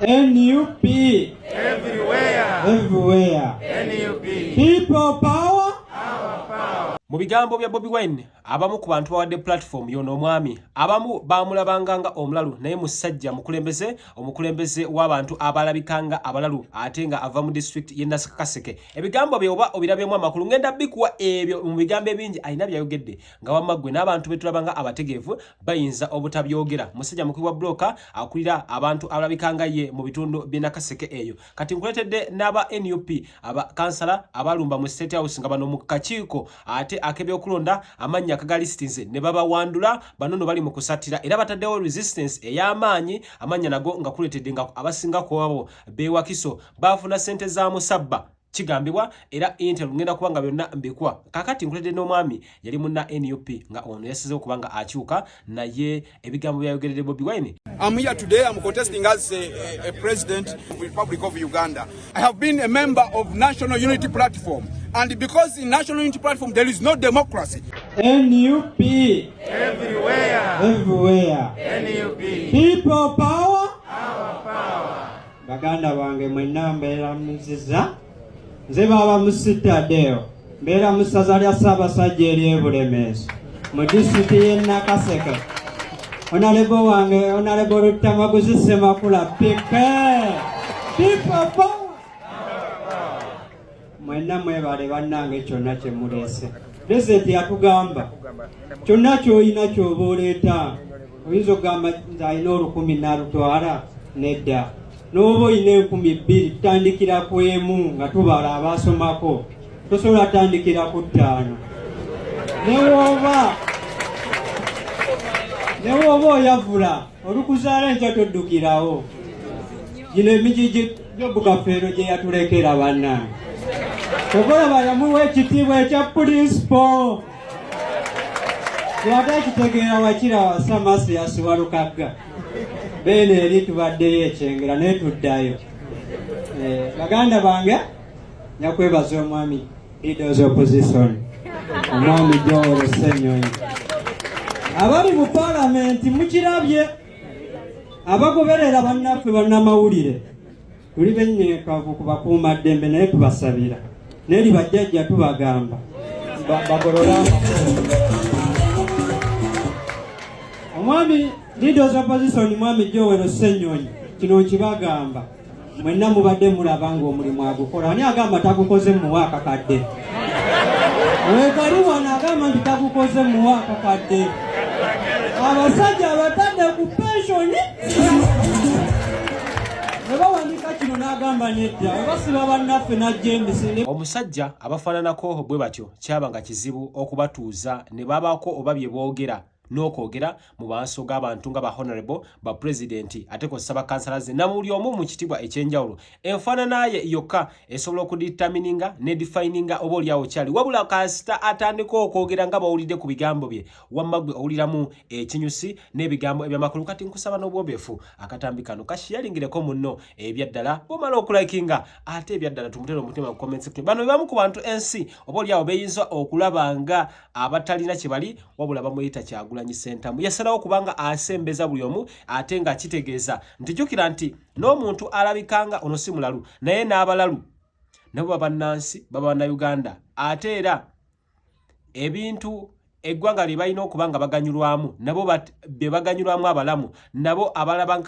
NUP. Everywhere. NUP. People power. Mu bigambo bya Bobi Wine abamu ku bantu bawadde platform yono omwami abamu bamulabanganga omulalu naye musajja omukulembeze w'abantu abalabikanga abalalu ate nga ava mu district y'e Nakaseke. Ebigambo bye oba obirabyemu amakulu ngenda bikuwa ebyo mu bigambo ebingi alina byayogedde nga wamaggwe n'abantu betulabanga abategeevu bayinza obutabyogera. Musajja mukulu wa broker akulira abantu abalabikanga ye mu bitundu by'e Nakaseke eyo. Kati nkuletedde n'aba NUP aba kansala abalumba mu State House nga bano mu kakiiko ate akebyokulonda amanya kagalistinze ne baba wandula banono bali mu kusatira era bataddewo resistance ey'amaanyi amanya nago nga kuletedde nga abasinga kwabo bewakiso bafuna sente za musabba kigambibwa era Intel ngenda kubanga byonna mbikwa kakati nkuletedde n'omwami yali munna NUP nga ono yasize okubanga akyuka naye ebigambo byayogeredde Bobi Wine. I'm here today. I'm contesting as a president of the Republic of Uganda. I have been a member of National Unity Platform. And because in National Unity Platform there is no democracy. NUP. Everywhere. NUP. People power. Power. Baganda bange mwenna mbeera muziza. Nze baba musitaddeyo. Mbeera musaza lya Ssaabasajja ery'Ebulemeezi. Mu disitulikiti y'e Nakaseke. Honorable wange, Honorable Rutamaguzi Semakula, people power. Mwenna mwebale bannange kyonna kye muleese. Pulezidenti yatugamba kyonna ky'olina ky'oba oleeta. Oyinza okugamba nti alina 10,000 n'alutwala nedda. N'oba olina 2,000 tutandikira ku emu nga tubala abaasomako. Tosobola tandikira ku 5. Newoba oyavula olukuzaala enkya toddukirawo. Gino emigigi gy'obukafeero gye yatulekera bannange. Okolaba yamuwa ekitiibwa ekya puliisipo. Lwate ekitegeera wakira wasa Masiasi Walukagga. Beene eri tubaddeyo ekyengera naye tuddayo. Baganda bange nyakwebaza omwami Leaders Opposition. Omwami Joel Ssenyonyi. Abali mu parliamenti mukirabye abagoberera bannaffe bannamawulire tuli bennyekavu ku bakuumaddembe naye tubasabira neri bajjajja tubagamba bagolola omwami Leaders Opposition mwami Joel Ssenyonyi kino nkibagamba mwenna mubadde mulaba ng'omulimu agukola ani agamba tagukoze mu mwaka kadde wekali wano agamba nti tagukoze mu mwaka kadde abasajja abatadde ku pensioni nebawandika kino n'agamba nedda basiba bannaffe najjembisi. Omusajja abafaananako bwe batyo kyaba nga kizibu okubatuuza ne babaako oba bye boogera n'okwogera mu maaso g'abantu nga ba honorable ba president ate ko saba kansalaze na muli omu mu kitibwa ekyenjawulo enfaanana ye yokka esobola okuditamininga ne defininga oba olyawo kyali wabula kasita atandika okwogera nga bawulidde ku bigambo bye wammagwe owuliramu ekinyusi n'ebigambo ebyamakulu. Kati nkusaba n'obwobeefu akatambi kano kashiyalingireko munno ebyaddala bw'omala okulakinga ate ebyaddala tumutera omutima mu comment section. Bano bebamu ku bantu ensi oba olyawo beyinza okulaba nga abatalina kye bali wabula bamuyita Kyagulanyi Ssentamu yasalawo kubanga asembeza buli omu ate nga kitegeeza nti jjukira nti n'omuntu alabikanga ono si mulalu naye n'abalalu nabo babannansi baba bannayuganda ate era ebintu eggwanga lye balina okubanga baganyulwamu nabo be baganyulwamu abalamu nabo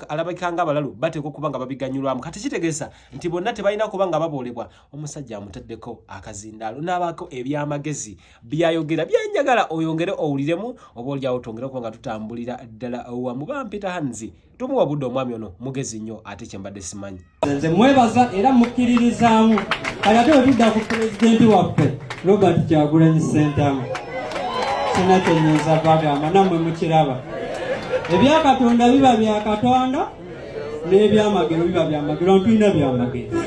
alabikanga abalalu bateeka okubanga babiganyulwamu. Kati kitegeeza nti bonna tebalina kubanga baboolebwa. Omusajja amutaddeko akazindaalo n'abaako ebyamagezi byayogera byanjagala oyongere owuliremu oba olyawo tongere okubanga tutambulira ddala wamu. Bampita Hanzi tumuwa budde omwami ono mugezi nnyo ate kyembadde simanyi. Nze mwebaza era mukkiririzaamu kati ate wetudda ku pulezidenti waffe Robert Kyagulanyi Ssentamu sina kyenyinza bagamba nammwe mukiraba ebya Katonda biba bya Katonda n'ebyamagero biba byamagero ntulina byamagero.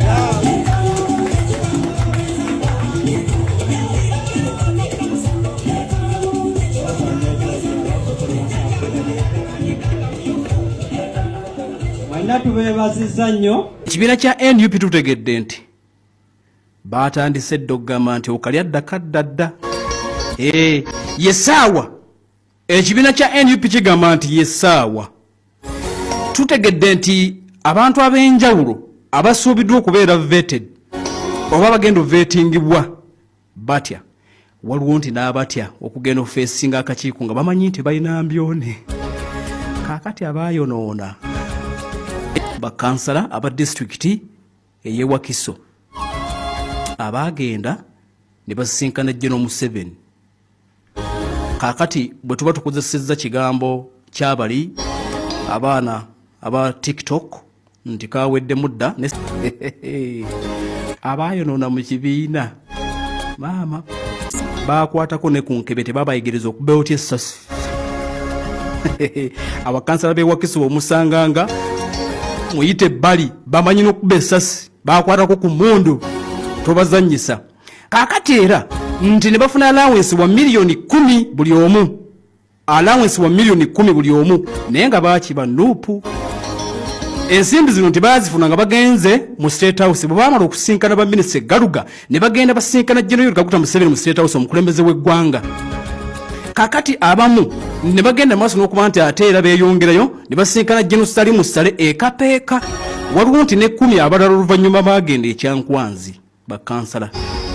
Mwenna tubeebazizza nnyo. Ekibiina kya NUP tutegedde nti baatandise dda okugamba nti okalya ddakadda yesaawa. Ekibiina kya NUP kigamba nti yesaawa. Tutegedde nti abantu ab'enjawulo abasuubiddwa okubeera vetted oba bagenda vettingibwa batya waliwo nti n'abatya okugenda ofeesinga akakiiko nga bamanyi nti balina mbyone. Kaakati abaayonoona bakansala aba disitulikiti ey'e Wakiso abaagenda ne basisinkana General Museveni. Kaakati bwe tuba tukozesezza kigambo kyabali abaana aba TikTok nti kawedde mudda abaayonoona mu kibiina maama baakwatako ne ku nkebe tebabayegereza okubeera otya essasi. Abakansala b'e Wakiso omusanganga muyite ebbali bamanyi n'okuba essasi baakwatako ku mmundu tobazannyisa. Kaakati era nti ne bafuna allowance wa miliyoni 10 buli omu, allowance wa miliyoni 10 buli omu, naye nga baakiba nuupu. Ensimbi zino tibazifuna nga bagenze mu State House bwe baamala okusinkana ba Minisita Galuga ne bagenda basinkana General Kaguta Museveni mu State House omukulembeze w'eggwanga. Kaakati abamu ne bagenda maaso n'okuba nti ate era beeyongerayo ne basinkana General Salimu Ssale ekapeeka. Waliwo nti ne 10 abalala oluvannyuma baagenda ekyankwanzi bakansala.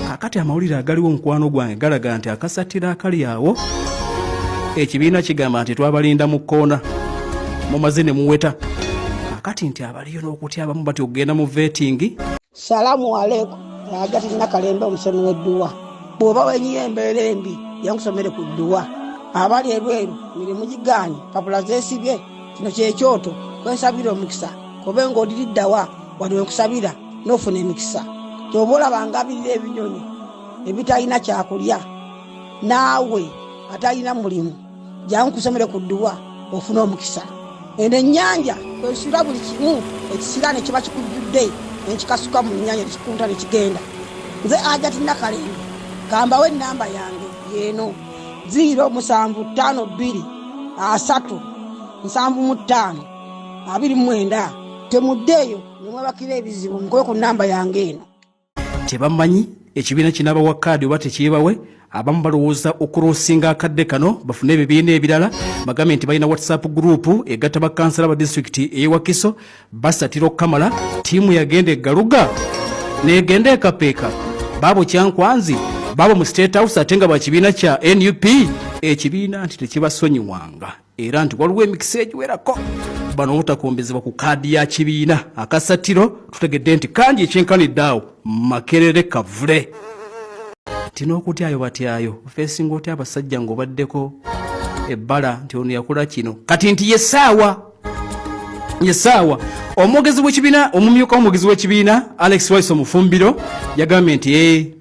Kaakati amawulire agaliwo mukwano gwange galaga nti akasatira akali awo ekibiina kigamba nti twabalinda mu kkoona mumaze ne muweta. Kaakati nti abaliyo n'okutya abamu bati okugenda mu vetting. Salamu alaikum. Agati Nakalembe omusomi w'edduwa. Bw'oba wenyiyo embeera embi yankusomere ku dduwa. Abali ebweru mirimu gigaanyi papula zeesibye kino kyekyoto kwensabira omukisa kobe ng'odiriddawa waliwe nkusabira n'ofuna emikisa. Ky'oba olabanga abirira ebinyonyi ebitalina kyakulya naawe atalina mulimu jankusomere ku dduwa ofuna omukisa. Eno ennyanja kwesula buli kimu ekisira ne kiba kikujjudde nekikasuka mu nnyanja nekikunta nekigenda. Nze Agati Nakalembe kambawo ennamba yange yeeno 075237529 temuddeeyo nemwebakira ebizibu mukoye ku nnamba yange eno. Tebamanyi ekibiina kinabawa kaadi oba tekyebawe. Abamu balowooza okurosinga akadde kano bafune ebibiina ebirala. Bagambe nti balina WhatsApp group egatta bakansala ba disitulikiti ey'e Wakiso basatira okukamala ttiimu yagenda e Galuga negenda ekapeeka baabo kyankwanzi baabo mu State House ate nga bakibiina kya NUP. Ekibiina nti tekibasonyiwanga era nti waliwo emikisa egiwerako bano obutakombezebwa ku kaadi ya kibiina. Akasatiro tutegedde nti kangi ekyenkanidde awo Makerere kavule. Tinokutyayo batyayo feesinga otya abasajja ng'obaddeko ebbala nti ono yakola kino kati nti yesaawa. Omwogezi w'ekibiina omumyuka w'omwogezi w'ekibiina Alex Waiso Mufumbiro yagambye nti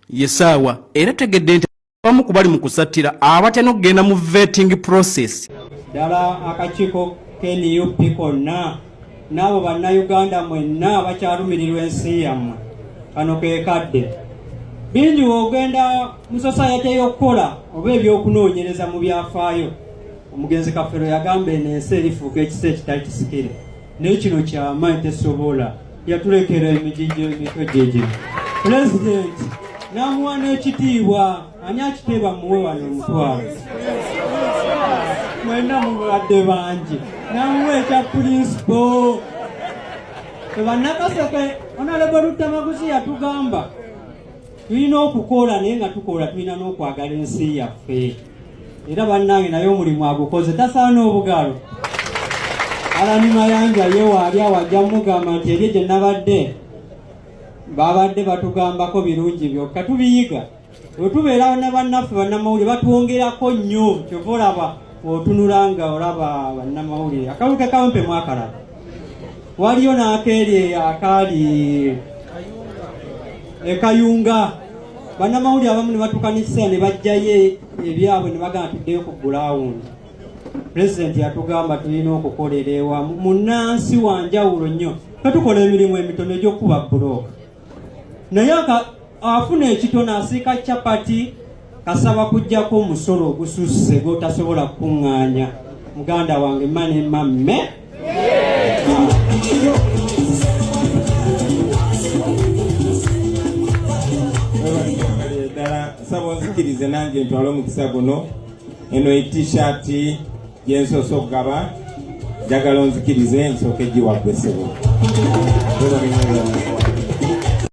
yesaawa era tegedde nti abamu ku bali mu kusattira abatya n'okugenda mu vetting process. Ddala akakiiko k'NUP konna n'abo bannayuganda mwenna bakyalumirirwa ensi yammwe kano keekadde. Bingi ogenda mu society y'okukola oba ebyokunoonyereza mu byafaayo. Omugenzi Kafero yagamba eno ensi erifuuka ekisa ekitali kisikire naye kino kyamaanyi tesobola yatulekera emijijjo emito gyegyo. Pulezidenti n'amuwa n'ekitiibwa ani akiteeba muwe wano omutwalo mwenna mubadde bangi n'amuwa ekya pulinsipo. Tebannakaseke Honorable Rutamaguzi yatugamba tulina okukola naye nga tukola tulina n'okwagala ensi yaffe. Era bannange naye omulimu agukoze tasaana obugalo. Alani Mayanja ye waali awajja mugamba nti eri gye nabadde babadde batugambako birungi byokka tubiyiga. Bwe tubeera ne bannaffe bannamawulire batwongerako nnyo kyova olaba otunulanga olaba bannamawulire. Akawuke kawempe mwakalaba waliyo n'akeeri akaali ekayunga bannamawulire abamu ne batukanisa ne bajjayo ebyabwe ne bagamba tuddeyo ku gulawundi. Pulezidenti yatugamba tulina okukolera ewamu munnansi wanjawulo nnyo katukola emirimu emitono egy'okuba bulooka naye afuna ekitono asiika capati kasaba kujjako omusolo ogususse gw'otasobola kukuŋŋaanya. Muganda wange mane mamme ddala saba onzikirize nange ntwala omukisa guno eno t-shirt gyensoose okugaba njagala onzikirize nsooke giwaggwe ssebo.